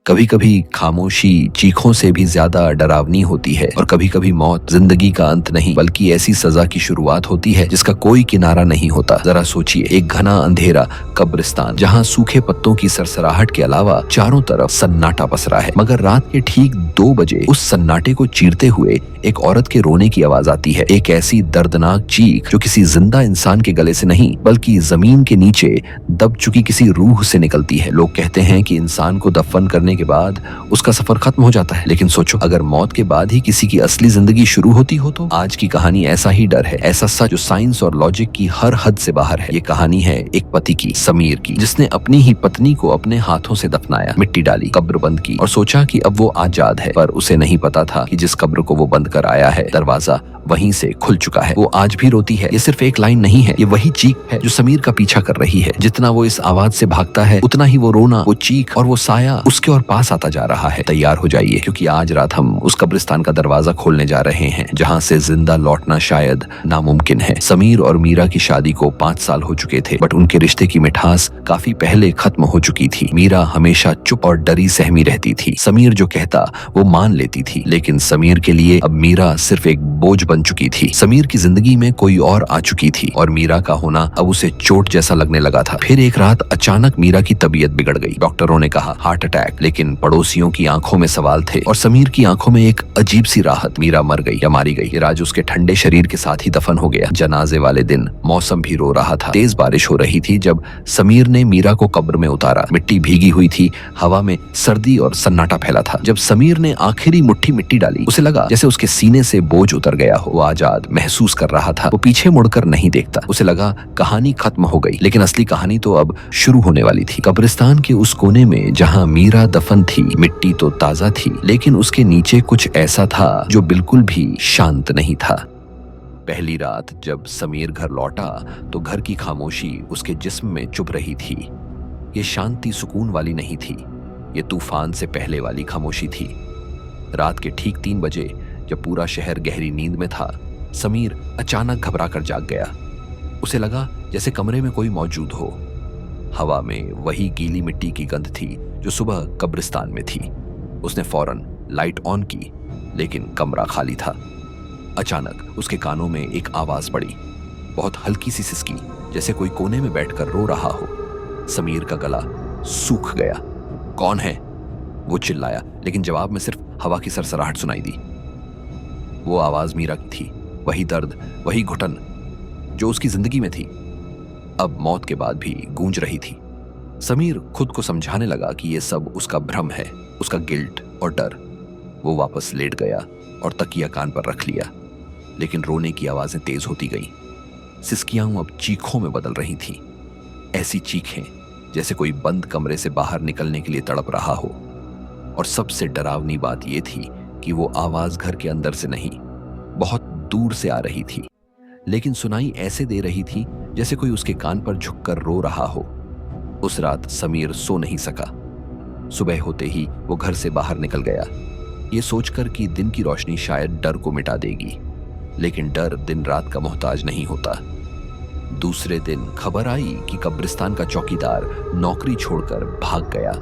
कभी कभी खामोशी चीखों से भी ज्यादा डरावनी होती है और कभी कभी मौत जिंदगी का अंत नहीं बल्कि ऐसी सजा की शुरुआत होती है जिसका कोई किनारा नहीं होता। जरा सोचिए, एक घना अंधेरा कब्रिस्तान जहाँ सूखे पत्तों की सरसराहट के अलावा चारों तरफ सन्नाटा पसरा है, मगर रात के ठीक 2 बजे उस सन्नाटे को चीरते हुए एक औरत के रोने की आवाज आती है। एक ऐसी दर्दनाक चीख जो किसी जिंदा इंसान के गले से नहीं बल्कि जमीन के नीचे दब चुकी किसी रूह से निकलती है। लोग कहते हैं कि इंसान को दफन करने के बाद उसका सफर खत्म हो जाता है, लेकिन सोचो, अगर मौत के बाद ही किसी की असली जिंदगी शुरू होती हो तो? आज की कहानी ऐसा ही डर है, ऐसा सच जो साइंस और लॉजिक की हर हद से बाहर है। ये कहानी है एक पति की, समीर की, जिसने अपनी ही पत्नी को अपने हाथों से दफनाया, मिट्टी डाली, कब्र बंद की और सोचा कि अब वो आजाद है। पर उसे नहीं पता था कि जिस कब्र को वो बंद कर आया है, दरवाजा वहीं से खुल चुका है। वो आज भी रोती है। ये सिर्फ एक लाइन नहीं है, ये वही चीख है जो समीर का पीछा कर रही है। जितना वो इस आवाज से भागता है उतना ही वो रोना, वो चीख और वो साया उसके और पास आता जा रहा है। तैयार हो जाइए, क्योंकि आज रात हम उस कब्रिस्तान का दरवाजा खोलने जा रहे हैं जहाँ से जिंदा लौटना शायद नामुमकिन है। समीर और मीरा की शादी को 5 साल हो चुके थे, बट उनके रिश्ते की मिठास काफी पहले खत्म हो चुकी थी। मीरा हमेशा चुप और डरी सहमी रहती थी। समीर जो कहता वो मान लेती थी, लेकिन समीर के लिए अब मीरा सिर्फ एक बोझ बन चुकी थी। समीर की जिंदगी में कोई और आ चुकी थी और मीरा का होना अब उसे चोट जैसा लगने लगा था। फिर एक रात अचानक मीरा की तबीयत बिगड़ गई। डॉक्टरों ने कहा हार्ट अटैक, लेकिन पड़ोसियों की आंखों में सवाल थे और समीर की आंखों में एक अजीब सी राहत। मीरा मर गई या मारी गई, ये राज उसके ठंडे शरीर के साथ ही दफन हो गया। जनाजे वाले दिन मौसम भी रो रहा था। तेज बारिश हो रही थी जब समीर ने मीरा को कब्र में उतारा। मिट्टी भीगी हुई थी, हवा में सर्दी और सन्नाटा फैला था। जब समीर ने आखिरी मुट्ठी मिट्टी डाली, उसे लगा जैसे उसके सीने से बोझ उतर गया हो। वो आजाद महसूस कर रहा था। वो पीछे मुड़कर नहीं देखता। उसे लगा कहानी खत्म हो गई, लेकिन असली कहानी तो अब शुरू होने वाली थी। कब्रिस्तान के उस कोने में जहां मीरा दफन थी, मिट्टी तो ताजा थी, लेकिन उसके नीचे कुछ ऐसा था जो बिल्कुल भी शांत नहीं था। पहली रात जब समीर घर लौटा तो घर की खामोशी उसके जिस्म में चुभ रही थी। ये शांति सुकून वाली नहीं थी, ये तूफान से पहले वाली खामोशी थी। रात के ठीक 3 बजे जब पूरा शहर गहरी नींद में था, समीर अचानक घबरा कर जाग गया। उसे लगा जैसे कमरे में कोई मौजूद हो। हवा में वही गीली मिट्टी की गंध थी जो सुबह कब्रिस्तान में थी। उसने फौरन लाइट ऑन की, लेकिन कमरा खाली था। अचानक उसके कानों में एक आवाज पड़ी, बहुत हल्की सी सिसकी, जैसे कोई कोने में बैठकर रो रहा हो। समीर का गला सूख गया। कौन है? वो चिल्लाया, लेकिन जवाब में सिर्फ हवा की सरसराहट सुनाई दी। वो आवाज मीरा की थी, वही दर्द, वही घुटन जो उसकी जिंदगी में थी, अब मौत के बाद भी गूंज रही थी। समीर खुद को समझाने लगा कि ये सब उसका भ्रम है, उसका गिल्ट और डर। वो वापस लेट गया और तकिया कान पर रख लिया, लेकिन रोने की आवाजें तेज होती गई। सिसकियां अब चीखों में बदल रही थीं, ऐसी चीखें जैसे कोई बंद कमरे से बाहर निकलने के लिए तड़प रहा हो। और सबसे डरावनी बात यह थी कि वो आवाज घर के अंदर से नहीं, बहुत दूर से आ रही थी, लेकिन सुनाई ऐसे दे रही थी जैसे कोई उसके कान पर झुककर रो रहा हो। उस रात समीर सो नहीं सका। सुबह होते ही वो घर से बाहर निकल गया, ये सोचकर कि दिन की रोशनी शायद डर को मिटा देगी, लेकिन डर दिन रात का मोहताज नहीं होता। दूसरे दिन खबर आई कि कब्रिस्तान का चौकीदार नौकरी छोड़कर भाग गया।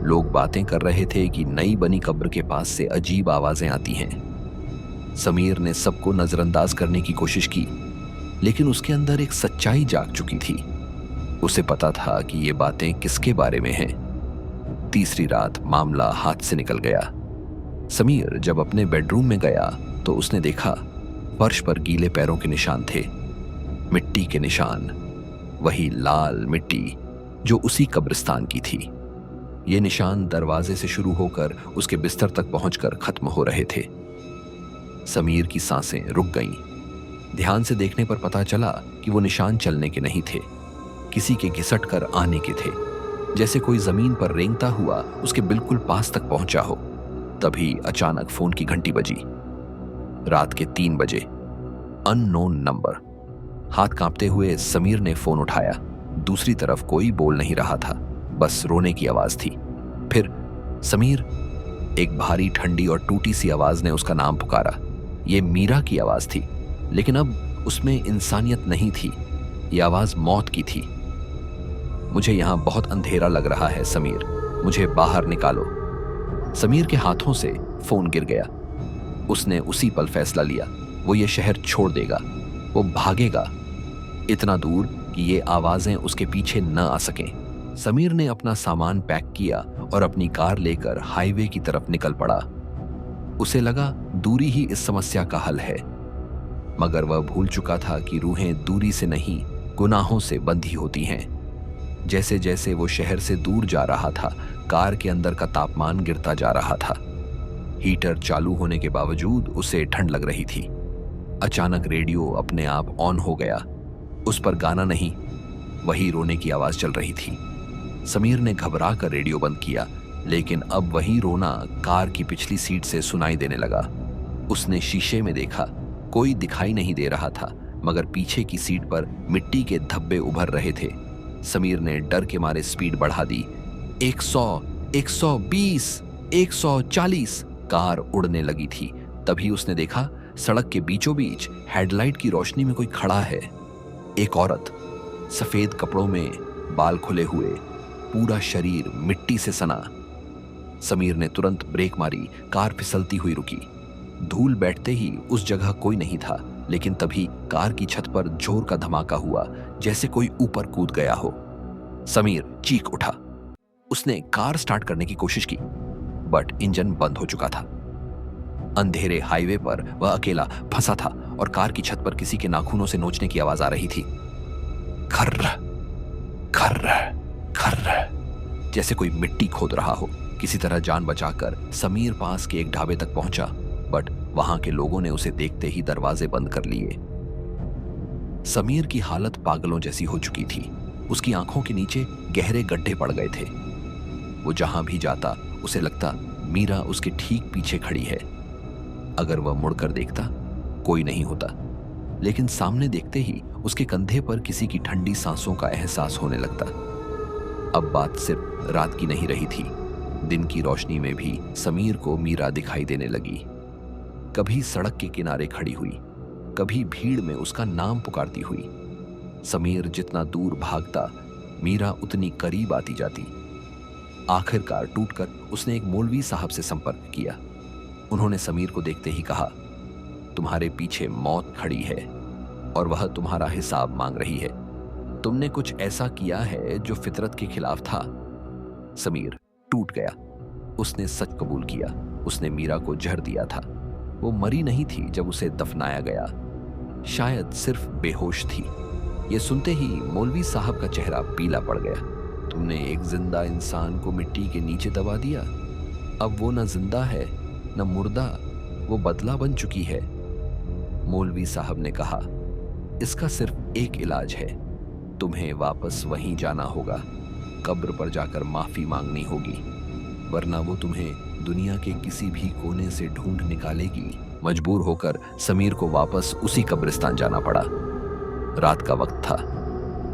लोग बातें कर रहे थे कि नई बनी कब्र के पास से अजीब आवाजें आती हैं। समीर ने सबको नजरअंदाज करने की कोशिश की, लेकिन उसके अंदर एक सच्चाई जाग चुकी थी। उसे पता था कि ये बातें किसके बारे में हैं। तीसरी रात मामला हाथ से निकल गया। समीर जब अपने बेडरूम में गया तो उसने देखा फर्श पर गीले पैरों के निशान थे, मिट्टी के निशान, वही लाल मिट्टी जो उसी कब्रिस्तान की थी। ये निशान दरवाजे से शुरू होकर उसके बिस्तर तक पहुंचकर खत्म हो रहे थे। समीर की सांसें रुक गईं। ध्यान से देखने पर पता चला कि वो निशान चलने के नहीं थे, किसी के घिसट कर आने के थे, जैसे कोई जमीन पर रेंगता हुआ उसके बिल्कुल पास तक पहुंचा हो। तभी अचानक फोन की घंटी बजी। रात के 3 बजे, अननोन नंबर। हाथ कांपते हुए समीर ने फोन उठाया। दूसरी तरफ कोई बोल नहीं रहा था, बस रोने की आवाज थी। फिर समीर, एक भारी ठंडी और टूटी सी आवाज ने उसका नाम पुकारा। ये मीरा की आवाज थी, लेकिन अब उसमें इंसानियत नहीं थी, ये आवाज मौत की थी। मुझे यहां बहुत अंधेरा लग रहा है समीर, मुझे बाहर निकालो। समीर के हाथों से फोन गिर गया। उसने उसी पल फैसला लिया, वो ये शहर छोड़ देगा, वो भागेगा इतना दूर कि ये आवाजें उसके पीछे न आ सकें। समीर ने अपना सामान पैक किया और अपनी कार लेकर हाईवे की तरफ निकल पड़ा। उसे लगा दूरी ही इस समस्या का हल है, मगर वह भूल चुका था कि रूहें दूरी से नहीं, गुनाहों से बंधी होती हैं। जैसे जैसे वो शहर से दूर जा रहा था, कार के अंदर का तापमान गिरता जा रहा था। हीटर चालू होने के बावजूद उसे ठंड लग रही थी। अचानक रेडियो अपने आप ऑन हो गया। उस पर गाना नहीं, वही रोने की आवाज चल रही थी। समीर ने घबरा कर रेडियो बंद किया, लेकिन अब वही रोना कार की पिछली सीट से सुनाई देने लगा। उसने शीशे में देखा, कोई दिखाई नहीं दे रहा था, मगर पीछे की सीट पर मिट्टी के धब्बे उभर रहे थे। समीर ने डर के मारे स्पीड बढ़ा दी। 100, 120, 140 कार उड़ने लगी थी। तभी उसने देखा सड़क के बीचों बीच हेडलाइट की रोशनी में कोई खड़ा है। एक औरत, सफेद कपड़ों में, बाल खुले हुए, पूरा शरीर मिट्टी से सना। समीर ने तुरंत ब्रेक मारी, कार फिसलती हुई रुकी। धूल बैठते ही उस जगह कोई नहीं था, लेकिन तभी कार की छत पर जोर का धमाका हुआ, जैसे कोई ऊपर कूद गया हो। समीर चीख उठा। उसने कार स्टार्ट करने की कोशिश की, बट इंजन बंद हो चुका था। अंधेरे हाईवे पर वह अकेला फंसा था और कार की छत पर किसी के नाखूनों से नोचने की आवाज आ रही थी। खर्र खर्र खर्र, जैसे कोई मिट्टी खोद रहा हो। किसी तरह जान बचाकर समीर पास के एक ढाबे तक पहुंचा, बट वहां के लोगों ने उसे देखते ही दरवाजे बंद कर लिए। समीर की हालत पागलों जैसी हो चुकी थी। उसकी आंखों के नीचे गहरे गड्ढे पड़ गए थे। वो जहां भी जाता उसे लगता मीरा उसके ठीक पीछे खड़ी है। अगर वह मुड़कर देखता, कोई नहीं होता, लेकिन सामने देखते ही उसके कंधे पर किसी की ठंडी सांसों का एहसास होने लगता। अब बात सिर्फ रात की नहीं रही थी, दिन की रोशनी में भी समीर को मीरा दिखाई देने लगी। कभी सड़क के किनारे खड़ी हुई, कभी भीड़ में उसका नाम पुकारती हुई। समीर जितना दूर भागता, मीरा उतनी करीब आती जाती। आखिरकार टूटकर उसने एक मौलवी साहब से संपर्क किया। उन्होंने समीर को देखते ही कहा, तुम्हारे पीछे मौत खड़ी है और वह तुम्हारा हिसाब मांग रही है। तुमने कुछ ऐसा किया है जो फितरत के खिलाफ था। समीर टूट गया। उसने सच कबूल किया, उसने मीरा को जहर दिया था। वो मरी नहीं थी जब उसे दफनाया गया, शायद सिर्फ बेहोश थी। ये सुनते ही मौलवी साहब का चेहरा पीला पड़ गया। तुमने एक जिंदा इंसान को मिट्टी के नीचे दबा दिया। अब वो न जिंदा है न मुर्दा, वो बदला बन चुकी है। मौलवी साहब ने कहा, इसका सिर्फ एक इलाज है, तुम्हें वापस वहीं जाना होगा, कब्र पर जाकर माफी मांगनी होगी, वरना वो तुम्हें दुनिया के किसी भी कोने से ढूंढ निकालेगी। मजबूर होकर समीर को वापस उसी कब्रिस्तान जाना पड़ा। रात का वक्त था,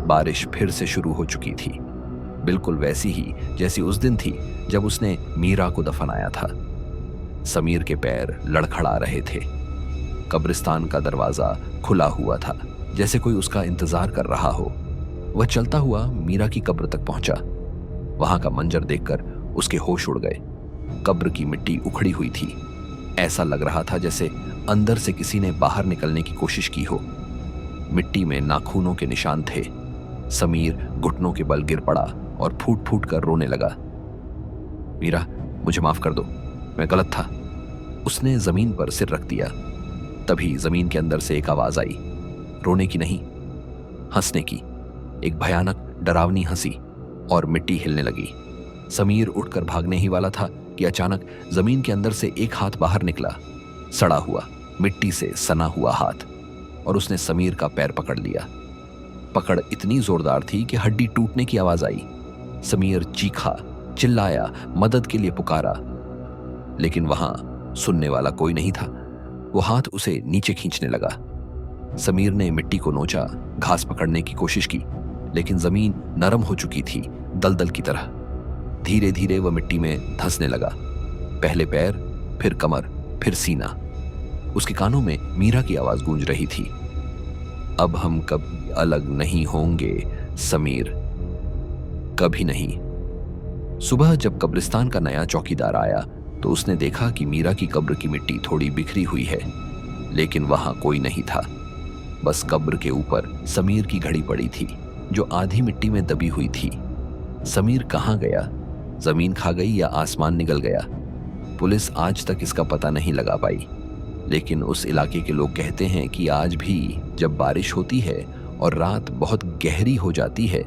बारिश फिर से शुरू हो चुकी थी, बिल्कुल वैसी ही जैसी उस दिन थी जब उसने मीरा को दफनाया था। समीर के पैर लड़खड़ा रहे थे। कब्रिस्तान का दरवाजा खुला हुआ था, जैसे कोई उसका इंतजार कर रहा हो। वह चलता हुआ मीरा की कब्र तक पहुंचा। वहां का मंजर देखकर उसके होश उड़ गए। कब्र की मिट्टी उखड़ी हुई थी। ऐसा लग रहा था जैसे अंदर से किसी ने बाहर निकलने की कोशिश की हो। मिट्टी में नाखूनों के निशान थे। समीर घुटनों के बल गिर पड़ा और फूट फूट कर रोने लगा। मीरा, मुझे माफ कर दो, मैं गलत था। उसने जमीन पर सिर रख दिया। तभी जमीन के अंदर से एक आवाज आई, रोने की नहीं, हंसने की। एक भयानक डरावनी हंसी, और मिट्टी हिलने लगी। समीर उठकर भागने ही वाला था कि अचानक जमीन के अंदर से एक हाथ बाहर निकला, सड़ा हुआ, मिट्टी से सना हुआ हाथ, और उसने समीर का पैर पकड़ लिया। पकड़ इतनी जोरदार थी कि हड्डी टूटने की आवाज आई। समीर चीखा, चिल्लाया, मदद के लिए पुकारा, लेकिन वहां सुनने वाला कोई नहीं था। वो हाथ उसे नीचे खींचने लगा। समीर ने मिट्टी को नोचा, घास पकड़ने की कोशिश की, लेकिन जमीन नरम हो चुकी थी, दलदल की तरह। धीरे धीरे वह मिट्टी में धंसने लगा। पहले पैर, फिर कमर, फिर सीना। उसके कानों में मीरा की आवाज गूंज रही थी, अब हम कभी अलग नहीं होंगे समीर, कभी नहीं। सुबह जब कब्रिस्तान का नया चौकीदार आया तो उसने देखा कि मीरा की कब्र की मिट्टी थोड़ी बिखरी हुई है, लेकिन वहां कोई नहीं था। बस कब्र के ऊपर समीर की घड़ी पड़ी थी, जो आधी मिट्टी में दबी हुई थी। समीर कहाँ गया? जमीन खा गई या आसमान निगल गया? पुलिस आज तक इसका पता नहीं लगा पाई। लेकिन उस इलाके के लोग कहते हैं कि आज भी जब बारिश होती है और रात बहुत गहरी हो जाती है,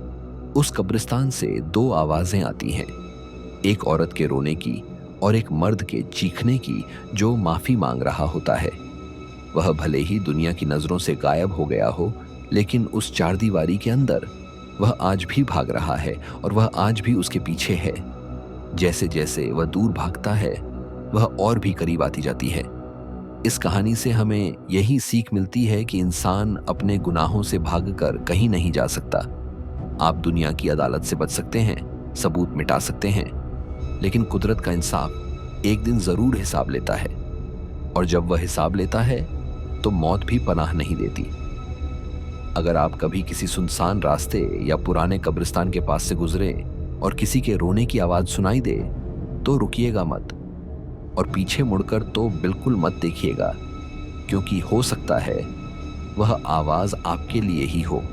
उस कब्रिस्तान से दो आवाजें आती हैं, एक औरत के रोने की और एक मर्द के चीखने की, जो माफी मांग रहा होता है। वह भले ही दुनिया की नजरों से गायब हो गया हो, लेकिन उस चारदीवारी के अंदर वह आज भी भाग रहा है और वह आज भी उसके पीछे है। जैसे जैसे वह दूर भागता है, वह और भी करीब आती जाती है। इस कहानी से हमें यही सीख मिलती है कि इंसान अपने गुनाहों से भागकर कहीं नहीं जा सकता। आप दुनिया की अदालत से बच सकते हैं, सबूत मिटा सकते हैं, लेकिन कुदरत का इंसाफ एक दिन जरूर हिसाब लेता है। और जब वह हिसाब लेता है तो मौत भी पनाह नहीं देती। अगर आप कभी किसी सुनसान रास्ते या पुराने कब्रिस्तान के पास से गुजरे और किसी के रोने की आवाज सुनाई दे, तो रुकिएगा मत, और पीछे मुड़कर तो बिल्कुल मत देखिएगा, क्योंकि हो सकता है वह आवाज आपके लिए ही हो।